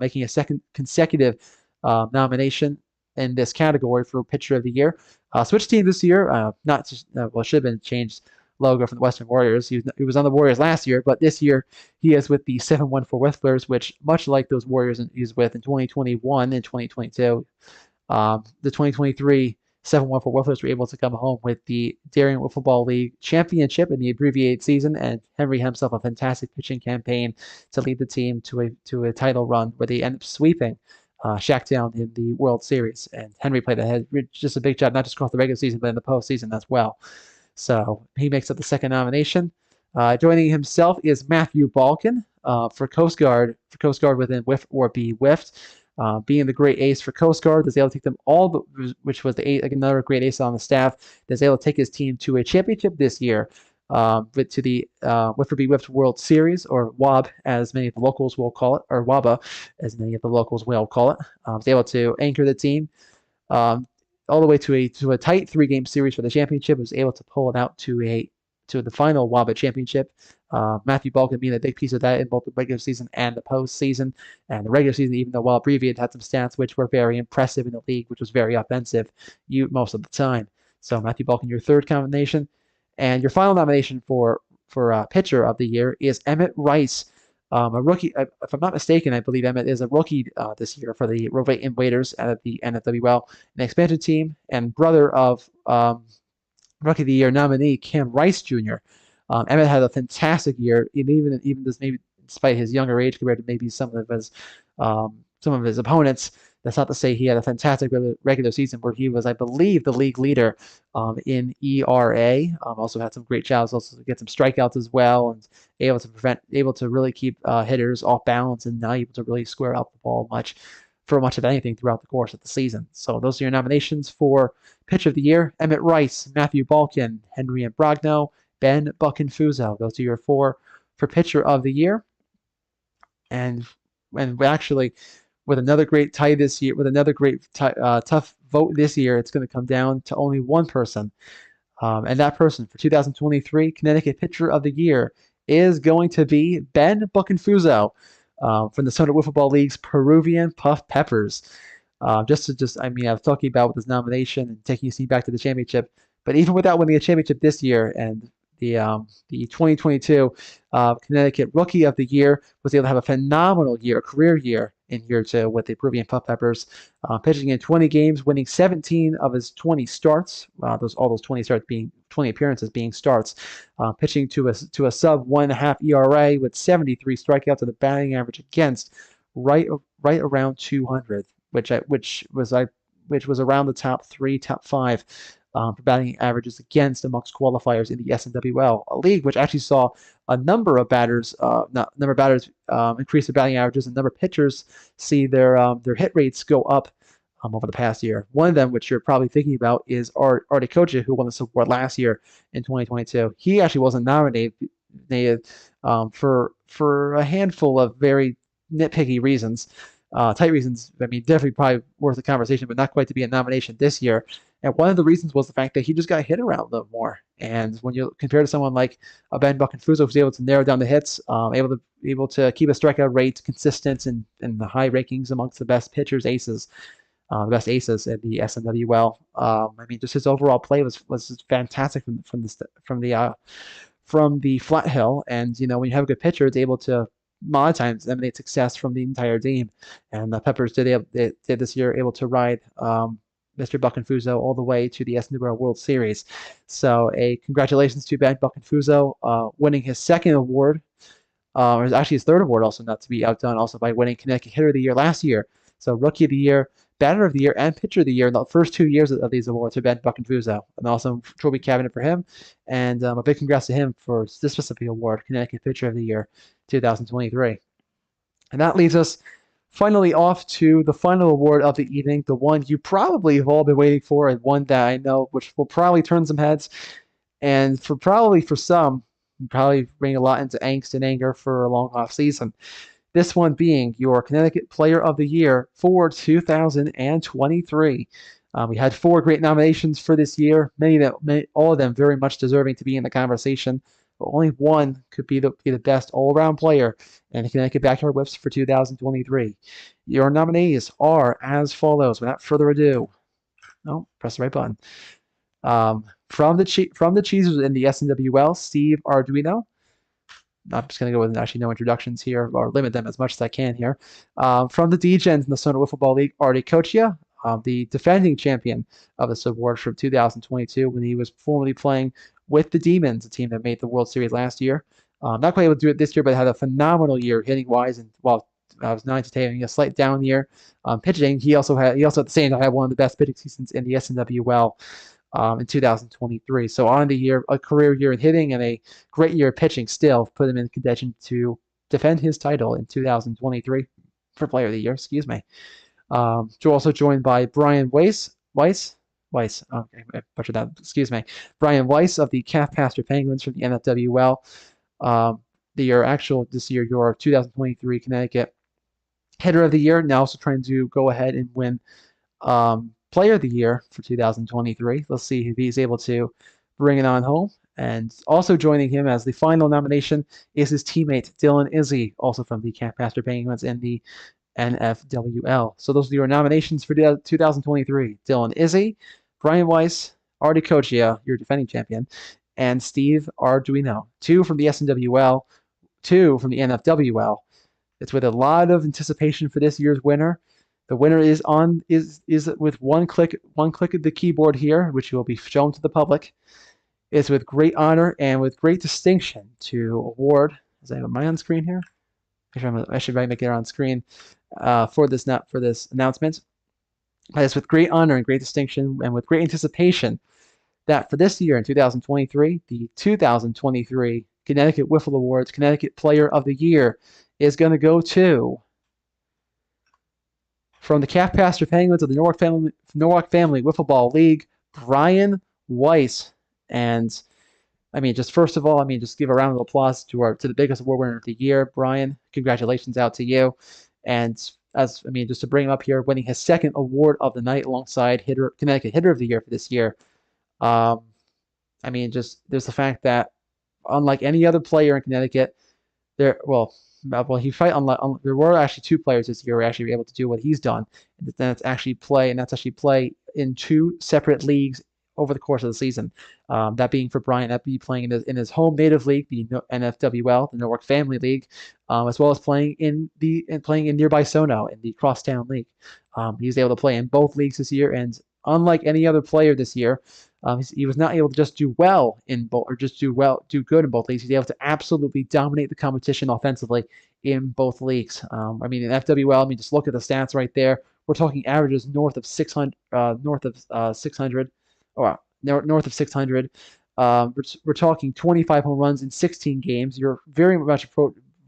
making a second consecutive nomination in this category for Pitcher of the Year. Switch team this year, not just it should have been changed logo from the Western Warriors. He was on the Warriors last year, but this year he is with the 714 Whifflers, which much like those Warriors he was with in 2021 and 2022, the 2023 714 Whifflers were able to come home with the Darien Wiffle Ball League championship in the abbreviated season, and Henry himself a fantastic pitching campaign to lead the team to a title run where they end up sweeping Shacktown in the World Series. And Henry played just a big job, not just across the regular season, but in the postseason as well. So he makes up the second nomination. Joining himself is Matthew Balkin for Coast Guard within Whiff or Be Whiffed. Being the great ace for Coast Guard, was able to take them which was another great ace on the staff, was able to take his team to a championship this year, to the Whiff or Be Whiffed World Series, or WOB as many of the locals will call it, or WABA as many of the locals will call it. Was able to anchor the team all the way to a tight 3-game series for the championship. Was able to pull it out to the final WABA championship. Matthew Balkin being a big piece of that in both the regular season and the postseason. And the regular season, even though while abbreviated, had some stats which were very impressive in the league, which was very offensive most of the time. So Matthew Balkin, your third nomination. And your final nomination for Pitcher of the Year is Emmett Rice, a rookie. If I'm not mistaken, I believe Emmett is a rookie this year for the Rovate Invaders out of the NFWL, an expansion team, and brother of Rookie of the Year nominee Cam Rice Jr. Emmett had a fantastic year, even this maybe despite his younger age compared to maybe some of his opponents. That's not to say he had a fantastic regular season where he was, I believe, the league leader in ERA. Also had some great jobs, also to get some strikeouts as well, and able to really keep hitters off balance, and not able to really square out the ball much of anything throughout the course of the season. So those are your nominations for Pitcher of the Year: Emmett Rice, Matthew Balkin, Henry Imbrogno, Ben Buckenfuso. Those are your 4 for Pitcher of the Year. And actually, with another great tie this year, with another great tough vote this year, it's going to come down to only one person. And that person for 2023 Connecticut Pitcher of the Year is going to be Ben Buckenfuso from the Southern Wiffle Ball League's Peruvian Puff Peppers. I was talking about with this nomination and taking a seat back to the championship, but even without winning a championship this year, and the 2022 Connecticut Rookie of the Year was able to have a phenomenal year, a career year in year 2 with the Peruvian Puff Peppers, pitching in 20 games, winning 17 of his 20 starts. All those 20 appearances being starts, pitching to a sub 1.5 ERA with 73 strikeouts and a batting average against right around 200, which was around the top 5 for batting averages against amongst qualifiers in the SNWL, a league which actually saw a number of batters, increase their batting averages, and a number of pitchers see their hit rates go up over the past year. One of them, which you're probably thinking about, is Artie Kocha, who won this award last year in 2022. He actually wasn't nominated for a handful of very nitpicky reasons, tight reasons. I mean, definitely probably worth a conversation, but not quite to be a nomination this year. And one of the reasons was the fact that he just got hit around a little more. And when you compare to someone like Ben Buckenfuso, who's able to narrow down the hits, able to keep a strikeout rate consistent in the high rankings amongst the best pitchers, the best aces in the SNWL. I mean, just his overall play was fantastic from the flat hill. And when you have a good pitcher, it's able to a lot of times emanate success from the entire team. And the Peppers did this year, able to ride Mr. Buckenfuso all the way to the SNWL World Series. So a congratulations to Ben Buckenfuso, winning his second award, or actually his third award, also not to be outdone, also by winning Connecticut Hitter of the Year last year. So Rookie of the Year, Batter of the Year, and Pitcher of the Year in the first 2 years of these awards for Ben Buckenfuso, and also trophy cabinet for him. And a big congrats to him for this specific award, Connecticut Pitcher of the Year 2023. And that leads us finally off to the final award of the evening, the one you probably have all been waiting for, and one that I know which will probably turn some heads, and for some, probably bring a lot into angst and anger for a long off season. This one being your Connecticut Player of the Year for 2023. We had 4 great nominations for this year, all of them very much deserving to be in the conversation, but only one could be the best all-around player in the Connecticut Backyard Wiffs for 2023. Your nominees are as follows. Without further ado, press the right button. From the Cheesers in the SNWL, Steve Arduino. I'm just going to go with actually no introductions here, or limit them as much as I can here. From the D-Gens in the Sona Wiffle Ball League, Artie Kocha, the defending champion of this award from 2022 when he was formerly playing with the Demons, a team that made the World Series last year. Not quite able to do it this year, but had a phenomenal year hitting-wise, and while I was not having a slight down year pitching, he also at the same time had one of the best pitching seasons in the SNWL. In 2023. So on the year, a career year in hitting and a great year of pitching still put him in contention to defend his title in 2023 for Player of the Year, excuse me. Also joined by Brian Weiss, okay, I butchered that, excuse me. Brian Weiss of the Calf Pasture Penguins from the NFWL. This year, your 2023 Connecticut Hitter of the Year, now also trying to go ahead and win Player of the Year for 2023. Let's see if he's able to bring it on home. And also joining him as the final nomination is his teammate Dylan Izzy, also from the Camp Pastor Penguins in the NFWL. So those are your nominations for 2023. Dylan Izzy, Brian Weiss, Artie Kocha, your defending champion, and Steve Arduino. 2 from the SNWL, 2 from the NFWL. It's with a lot of anticipation for this year's winner. The winner is with one click of the keyboard here, which will be shown to the public. It's with great honor and with great distinction to award. Am I on screen here? I should make it on screen for this announcement. It's with great honor and great distinction and with great anticipation that for this year in 2023, the 2023 Connecticut Wiffle Awards Connecticut Player of the Year is going to go to, from the Calf Pasture Penguins of the Norwalk Family Wiffle Ball League, Brian Weiss. And I mean, just first of all, just give a round of applause to the biggest award winner of the year, Brian. Congratulations out to you. And just to bring him up here, winning his second award of the night alongside Connecticut Hitter of the Year for this year. There's the fact that unlike any other player in Connecticut, there were actually 2 players this year who were actually able to do what he's done, and that's actually play in 2 separate leagues over the course of the season. That being for Brian, that be playing in his home native league, the NFWL, the Norwalk Family League, as well as playing in nearby Sono in the Crosstown League. He's able to play in both leagues this year, and unlike any other player this year, he was not able to just do well in both, or just do good in both leagues. He's able to absolutely dominate the competition offensively in both leagues. In FWL, just look at the stats right there. We're talking averages north of 600, north of 600. We're talking 25 home runs in 16 games. You're very much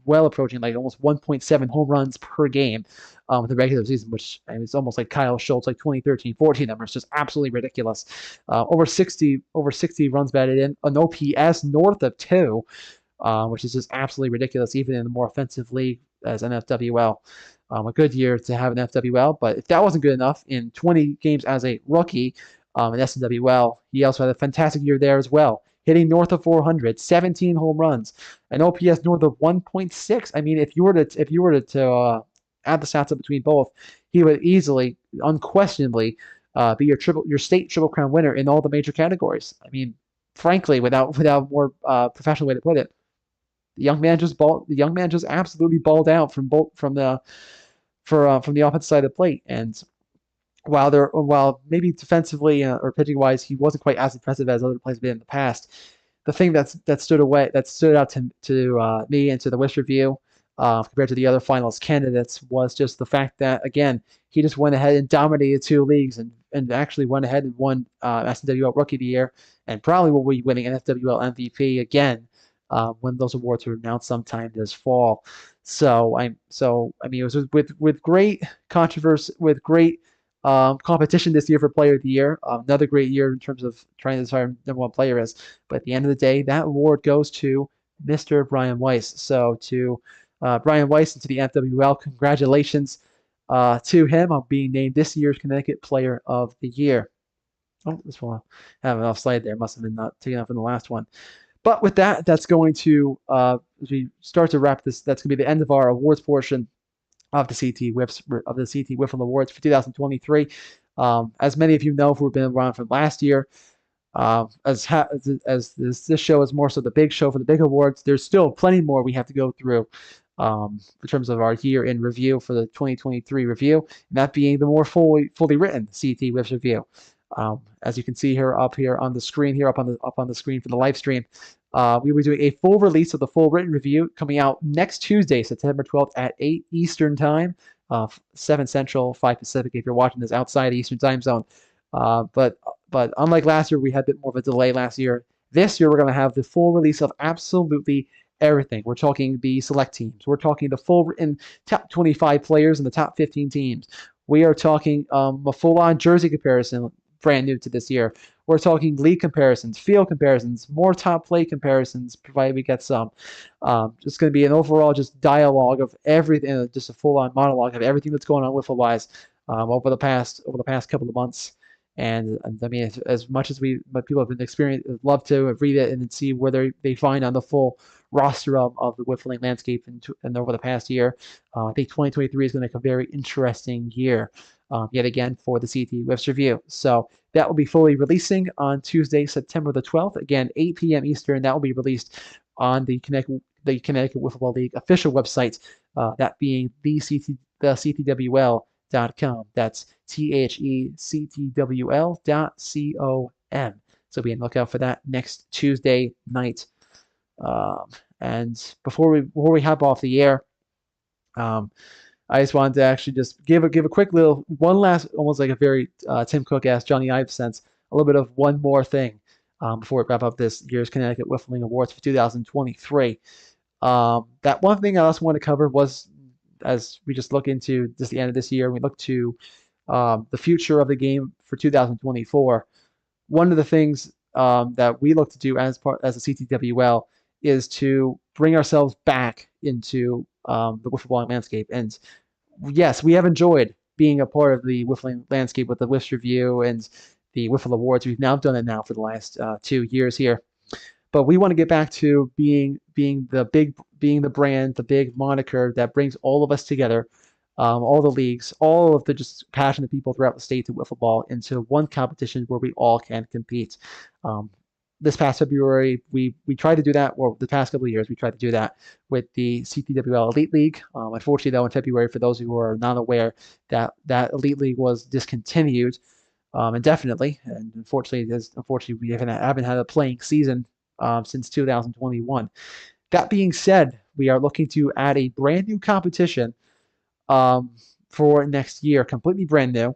well approaching like almost 1.7 home runs per game with the regular season, which I mean, it's almost like Kyle Schultz, like 2013-14 numbers, just absolutely ridiculous. Over 60 runs batted in, an OPS north of 2, which is just absolutely ridiculous, even in the more offensive league as an FWL. A good year to have an FWL, but if that wasn't good enough, in 20 games as a rookie in SNWL, he also had a fantastic year there as well, hitting north of 400, 17 home runs, an OPS north of 1.6. I mean, if you were to add the stats up between both, he would easily, unquestionably, be your state Triple Crown winner in all the major categories. I mean, frankly, without a more professional way to put it, the young man just absolutely balled out from the offensive side of the plate. And while maybe defensively or pitching wise he wasn't quite as impressive as other players have been in the past, the thing that stood out to me and to the Wiffs Review compared to the other finalist candidates was just the fact that, again, he just went ahead and dominated 2 leagues and actually went ahead and won SNWL Rookie of the Year, and probably will be winning NFWL MVP again when those awards are announced sometime this fall. So I mean, it was with great controversy, with great competition this year for Player of the Year. Another great year in terms of trying to decide number 1 player is. But at the end of the day, that award goes to Mr. Brian Weiss. So to Brian Weiss and to the FWL, congratulations to him on being named this year's Connecticut Player of the Year. Oh, this one I have an off slide there. Must have been not taken up in the last one. But with that, that's going to, as we start to wrap this, that's going to be the end of our awards portion of the CT Wiffle Awards for 2023. As many of you know, who have been around from last year, as this show is more so the big show for the big awards, there's still plenty more we have to go through in terms of our year in review for the 2023 review, and that being the more fully written CT Wiffs review. As you can see up on the screen for the live stream, we will be doing a full release of the full written review coming out next Tuesday, September 12th at 8 Eastern Time, 7 Central, 5 Pacific if you're watching this outside Eastern Time Zone. But unlike last year, we had a bit more of a delay last year. This year, we're going to have the full release of absolutely everything. We're talking the select teams. We're talking the full written top 25 players and the top 15 teams. We are talking a full-on jersey comparison, brand new to this year. We're talking league comparisons, field comparisons, more top play comparisons, provided we get some. It's going to be an overall just dialogue of everything, just a full-on monologue of everything that's going on Wiffle-wise over the past couple of months. And I mean, as much as people have been experienced, love to read it and then see where they find on the full roster of the Wiffling landscape and over the past year. I think 2023 is going to make a very interesting year. Yet again for the CT Wiffs review. So that will be fully releasing on Tuesday, September the 12th. Again, 8 p.m. Eastern. That will be released on the Connecticut Wiffle League official website, that being thectwl.com. That's thectwl.com. So be on the lookout for that next Tuesday night. And before we hop off the air, I just wanted to actually just give a quick one last, almost like a very Tim Cook-esque Johnny Ives sense, a little bit of one more thing before we wrap up this year's Connecticut Wiffling Awards for 2023. That one thing I also want to cover was, as we just look into just the end of this year, we look to the future of the game for 2024. One of the things that we look to do as a CTWL is to bring ourselves back into the wiffle landscape. And yes, we have enjoyed being a part of the wiffling landscape with the Wiffs Review and the Wiffle Awards. We've now done it now for the last 2 years here. But we want to get back to being the brand, the big moniker that brings all of us together, all the leagues, all of the just passionate people throughout the state to wiffle ball into one competition where we all can compete. This past February, we tried to do that, or the past couple of years, we tried to do that with the CTWL Elite League. Unfortunately, though, in February, for those who are not aware, that Elite League was discontinued indefinitely. And unfortunately, we haven't had a playing season since 2021. That being said, we are looking to add a brand new competition for next year, completely brand new.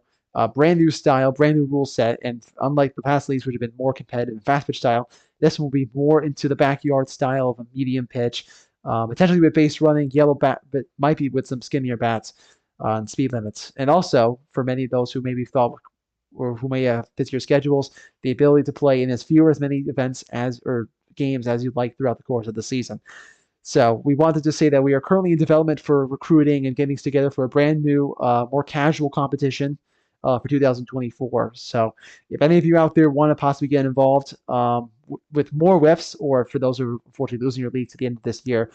Brand new style, brand new rule set, and unlike the past leagues, which have been more competitive and fast pitch style, this one will be more into the backyard style of a medium pitch, potentially with base running, yellow bat, but might be with some skinnier bats and speed limits. And also, for many of those who maybe thought or who may have fit your schedules, the ability to play in as many events or games as you'd like throughout the course of the season. So we wanted to say that we are currently in development for recruiting and getting together for a brand new, more casual competition for 2024. So if any of you out there want to possibly get involved with more Wiffs, or for those who are unfortunately losing your league to the end of this year,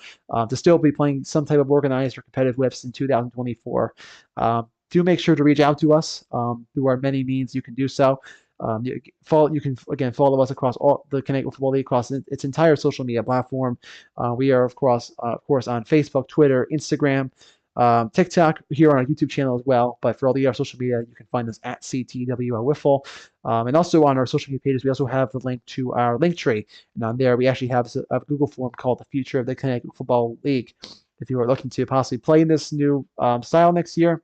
to still be playing some type of organized or competitive Wiffs in 2024, do make sure to reach out to us through our many means. You can do so. You can again follow us across all the Connecticut Football League, across its entire social media platform. We are of course on Facebook, Twitter, Instagram, TikTok, here on our YouTube channel as well. But for all the other social media, you can find us at CTWO Wiffle. And also on our social media pages, we also have the link to our link tree. And on there, we actually have a Google form called The Future of the Connecticut Football League. If you are looking to possibly play in this new style next year,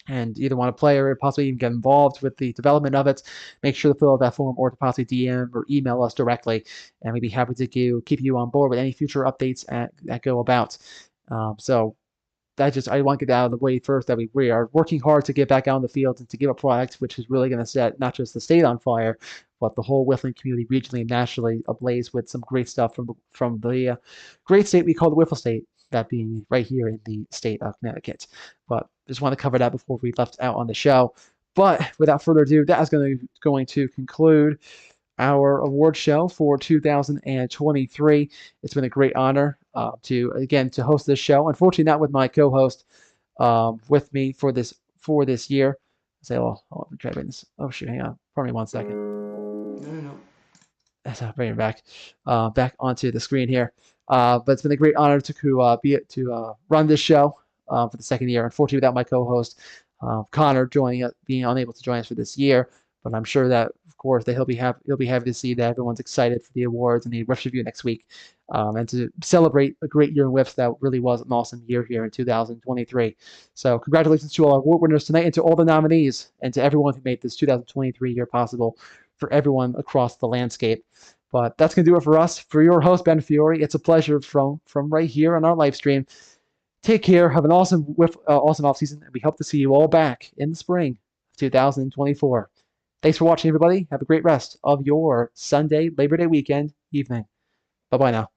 and either want to play or possibly even get involved with the development of it, make sure to fill out that form, or to possibly DM or email us directly, and we'd be happy to keep you on board with any future updates that go about. So I want to get out of the way first, that we are working hard to get back out in the field and to give a product which is really going to set not just the state on fire, but the whole whiffling community regionally and nationally ablaze with some great stuff from the great state we call the Wiffle State, that being right here in the state of Connecticut. But just want to cover that before we left out on the show. But without further ado, that is going to conclude our award show for 2023. It's been a great honor to host this show. Unfortunately, not with my co-host with me for this year. Say, well, let me try to bring this. Oh shoot, hang on, pardon me 1 second. No. That's not bringing it back onto the screen here. But it's been a great honor to run this show for the second year. Unfortunately, without my co-host Connor being unable to join us for this year. But I'm sure that, of course, that he'll be happy to see that everyone's excited for the awards and the Wiffs review next week, and to celebrate a great year in Wiffs that really was an awesome year here in 2023. So congratulations to all our award winners tonight, and to all the nominees, and to everyone who made this 2023 year possible for everyone across the landscape. But that's going to do it for us. For your host, Ben Fiore, it's a pleasure from right here on our live stream. Take care. Have an awesome offseason, and we hope to see you all back in the spring of 2024. Thanks for watching, everybody. Have a great rest of your Sunday, Labor Day weekend evening. Bye-bye now.